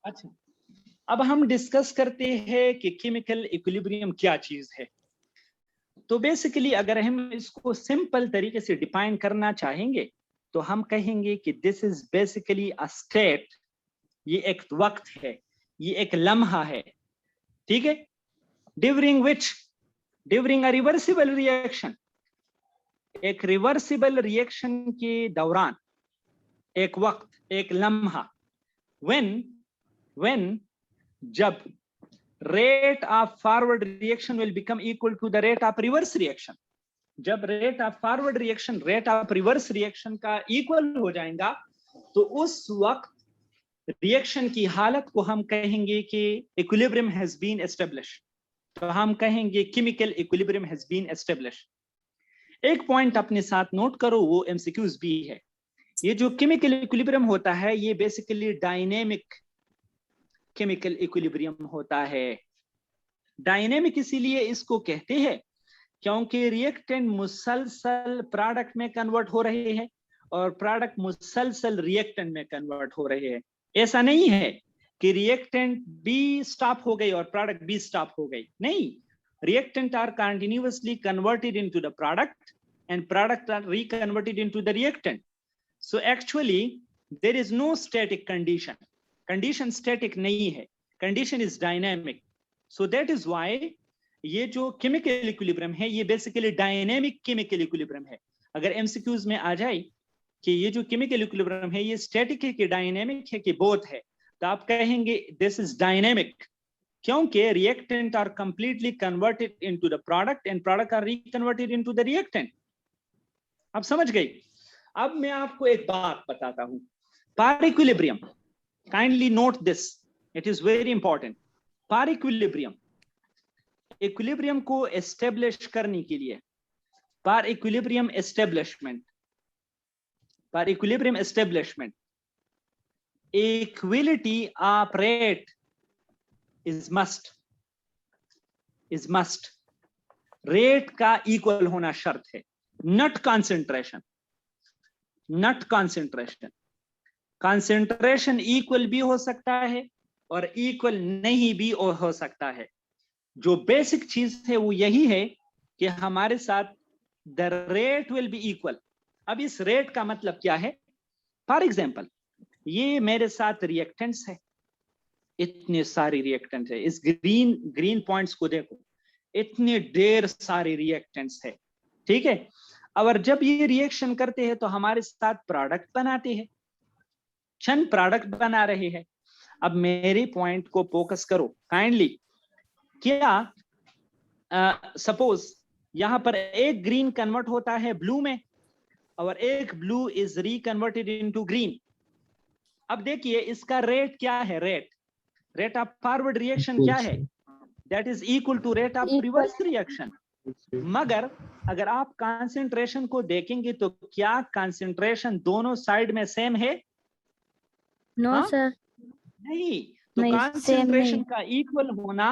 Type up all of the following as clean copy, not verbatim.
अच्छा, अब हम डिस्कस करते हैं कि केमिकल इक्विलिब्रियम क्या चीज है। तो बेसिकली अगर हम इसको सिंपल तरीके से डिफाइन करना चाहेंगे तो हम कहेंगे कि this is basically a state, ये एक वक्त है, ये एक लम्हा है, ठीक है, ड्यूरिंग अ रिवर्सिबल रिएक्शन, एक रिवर्सिबल रिएक्शन के दौरान, एक वक्त, एक लम्हा, when जब rate of forward reaction will become equal to the rate of reverse reaction, जब rate of forward reaction rate of reverse reaction का इक्वल हो जाएगा तो उस वक्त रिएक्शन की हालत को हम कहेंगे कि इक्विलिब्रियम हैज बीन एस्टेब्लिश्ड। तो हम कहेंगे chemical equilibrium has been established. एक पॉइंट अपने साथ नोट करो, वो एमसीक्यूज भी है। ये जो केमिकल इक्विलिब्रियम होता है ये बेसिकली डायनेमिक केमिकल इक्विलिब्रियम होता है। डायनेमिक इसीलिए इसको कहते हैं क्योंकि रिएक्टेंट मुसलसल प्रोडक्ट में कन्वर्ट हो रहे हैं और प्रोडक्ट मुसलसल रिएक्टेंट में कन्वर्ट हो रहे हैं। ऐसा नहीं है कि रिएक्टेंट बी स्टॉप हो गई और प्रोडक्ट बी स्टॉप हो गई, नहीं, reactant are continuously converted into the product and product are reconverted into the reactant. So actually there is no static condition, condition static नहीं है, condition is dynamic. So that is why ये जो chemical equilibrium है ये basically dynamic chemical equilibrium है। अगर MCQs में आ जाए कि ये जो केमिकल इक्विलिब्रियम है ये स्टैटिक है कि डायनेमिक है कि बोथ है, तो आप कहेंगे दिस इज डायनेमिक, क्योंकि reactant are completely converted into the product and product are reconverted into the reactant. आप समझ गए? अब मैं आपको एक बात बताता हूं, per equilibrium, kindly note this, it is very important. Per equilibrium, equilibrium को एस्टेब्लिश करने के लिए, per equilibrium establishment, per equilibrium establishment, equality of rate is must, rate का इक्वल होना शर्त है, not concentration, not concentration. Concentration equal भी हो सकता है और इक्वल नहीं भी हो सकता है। जो बेसिक चीज है वो यही है कि हमारे साथ the rate will be equal. अब इस रेट का मतलब क्या है? फॉर एग्जांपल ये मेरे साथ रिएक्टेंट्स है, इतने सारे रिएक्टेंट्स है, इस ग्रीन पॉइंट्स को देखो, इतने ढेर सारे रिएक्टेंट्स है, ठीक है। और जब ये रिएक्शन करते हैं तो हमारे साथ प्रोडक्ट बनाते हैं, क्षण प्रोडक्ट बना रहे हैं। अब मेरे पॉइंट को फोकस करो काइंडली, क्या सपोज यहां पर एक ग्रीन कन्वर्ट होता है ब्लू में और एक ब्लू इज रिकन्वर्टेड इनटू ग्रीन। अब देखिए इसका रेट क्या है, रेट ऑफ फॉरवर्ड रिएक्शन क्या है? That is equal to rate of reverse reaction. मगर अगर आप कंसंट्रेशन को देखेंगे तो क्या कंसंट्रेशन दोनों साइड में सेम है? नो सर, नहीं। तो कंसंट्रेशन का इक्वल होना,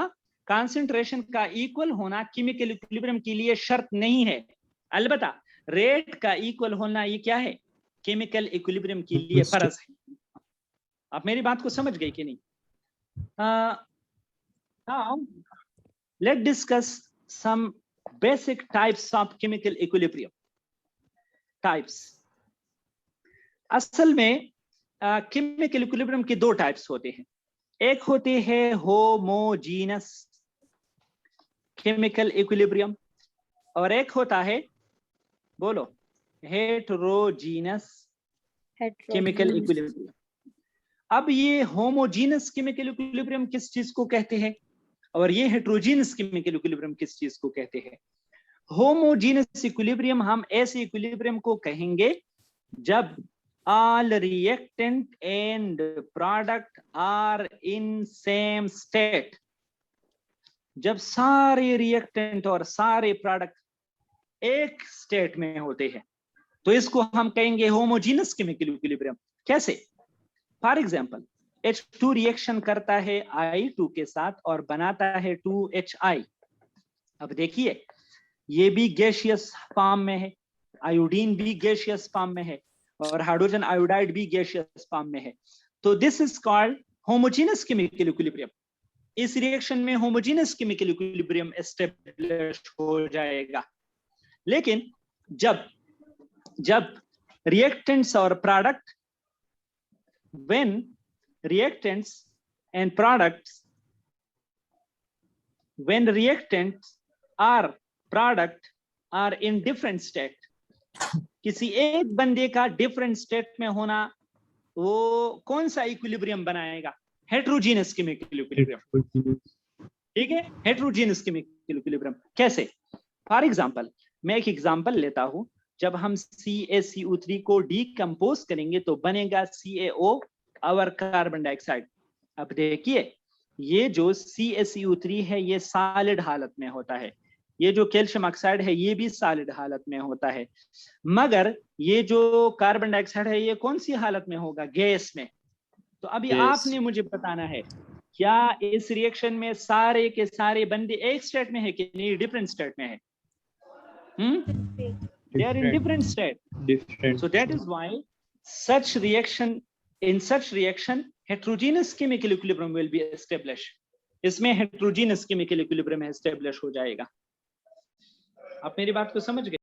कंसंट्रेशन का इक्वल होना केमिकल इक्विलिब्रियम के लिए शर्त नहीं है। अलबत्ता रेट का इक्वल होना ये क्या है? केमिकल इक्विलिब्रियम के लिए फर्ज है। आप मेरी बात को समझ गए कि नहीं? Now let discuss some basic types of chemical equilibrium. Types, असल में केमिकल इक्विलिब्रियम के दो टाइप्स होते हैं। एक होते हैं होमोजीनस केमिकल इक्विलिब्रियम और एक होता है, बोलो, हेटेरोजीनस केमिकल इक्विलिब्रियम। अब ये होमोजीनस केमिकल इक्विलिब्रियम किस चीज को कहते हैं और ये हेटेरोजीनस केमिकल इक्विलिब्रियम किस चीज को कहते हैं? होमोजीनस इक्विलिब्रियम हम ऐसे इक्विलिब्रियम को कहेंगे जब all reactant and product are in same state, जब सारे रिएक्टेंट और सारे प्रोडक्ट एक स्टेट में होते हैं तो इसको हम कहेंगे होमोजीनस केमिकल इक्विलिब्रियम। कैसे? फॉर एग्जांपल H2 रिएक्शन करता है I2 के साथ और बनाता है 2HI। अब देखिए ये भी गैसियस फॉर्म में है, आयोडीन भी गैसियस फॉर्म में है और हाइड्रोजन आयोडाइड भी गैसियस फॉर्म में है। तो this is called homogeneous chemical equilibrium, इस रिएक्शन में होमोजीनस केमिकल इक्विलिब्रियम एस्टेब्लिश हो जाएगा। लेकिन जब जब रिएक्टेंट्स और product, when reactants and products, when reactants or product are in different state, किसी एक बंदे का डिफरेंट स्टेट में होना वो कौन सा इक्विलिब्रियम बनाएगा? Heterogeneous chemical equilibrium. ठीक है, हेट्रोजीनस केमिकल इक्विलिब्रियम कैसे? फॉर एग्जांपल, मैं एक एग्जांपल लेता हूं, जब हम CaCO3 को डीकंपोज करेंगे तो बनेगा CaO और कार्बन डाइऑक्साइड। अब देखिए, ये जो CaCO3 है ये सॉलिड हालत में होता है, ये जो कैल्शियम ऑक्साइड है ये भी सॉलिड हालत में होता है, मगर ये जो कार्बन डाइऑक्साइड है ये कौन सी हालत में होगा? गैस में। तो अभी आपने मुझे बताना है, क्या इस रिएक्शन में सारे के सारे बंदे एक स्टेट में है कि नहीं डिफरेंट स्टेट में है? They are in different state. So that is why such reaction, in such reaction heterogeneous chemical equilibrium will be established. इसमें heterogeneous chemical equilibrium establish हो जाएगा। आप मेरी बात को समझ गए?